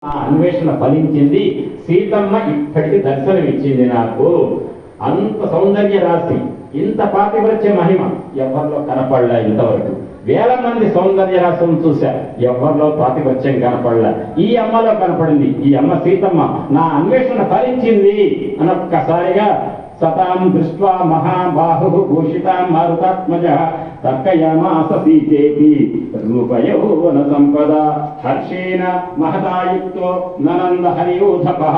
ఆ అన్వేషణ ఫలించింది. సీతమ్మ ఇప్పటికి దర్శనం ఇచ్చింది నాకు. అంత సౌందర్య రాశి, ఇంత పాతివ్రత్య మహిమ ఎవరిలో కనపడలా. ఇంతవరకు వేల మంది సౌందర్య రాశులను చూశా, ఎవరిలో పాతివ్రత్యం కనపడలా. ఈ అమ్మలో కనపడింది. ఈ అమ్మ సీతమ్మ నా అన్వేషణ ఫలించింది అని ఒక్కసారిగా సతాం దృష్ట్వా మహాబాహు భూషితాం మారుతాత్మజ తర్కయామాస సీతేతి రూపయౌవన సంపద హర్షేణ మహదాయుక్తో ననంద హరియూధపః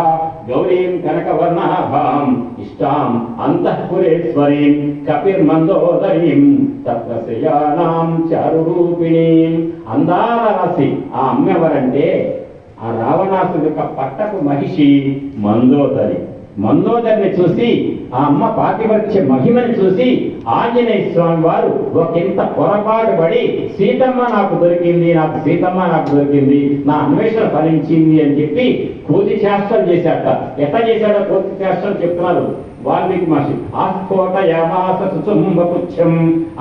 గౌరీం కనకవర్ణాభాం ఇష్టాం అంతఃపురేశ్వరీం కపిర్మందోదరీం తత్రశయానాం చారురూపిణీం. అందాల రాశి ఆ అమ్మెవరంటే ఆ రావణాసుడి యొక్క పట్టపు మహిషి మందోదరి. మందోదరిని చూసి, ఆ అమ్మ పాతివ్రత్య మహిమని చూసి ఆంజనేయ స్వామి వారు ఒకంత పొరపాటు పడి సీతమ్మ నాకు దొరికింది, నాకు సీతమ్మ నాకు దొరికింది, నా అన్వేషణ ఫలించింది అని చెప్పి కోతి చేష్టలు చేశాట. ఎట్లా చేశాడో కోతి చేష్టలు చెప్తున్నారు వాల్మీకి మహర్షి. ఆస్ఫోట యమాస సుచుంబపుచ్చం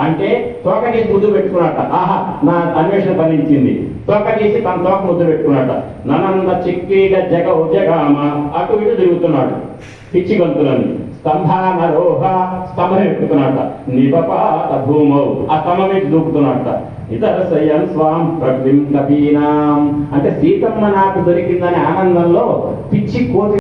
అంటే తోక తీసి ముద్దు పెట్టుకున్నట్ట. ఆహా, నా అన్వేషణ ఫలించింది. తోక తీసి తన తోక ముద్దు పెట్టుకున్నట్ట. ననంద చిక్కీడ జగ ఉజగామ అటు ఇటు తిరుగుతున్నాడు పిచ్చి గంతులని. స్తంభానరోహ స్తంభం ఎక్కుతున్నాట. నిపపాత భూమౌ ఆ స్తంభం మీద దూకుతున్నట్ట. ఇతరసయం స్వాం ప్రకృతిం కపీనాం అంటే సీతమ్మ నాకు దొరికిందనే ఆనందంలో పిచ్చి కోతి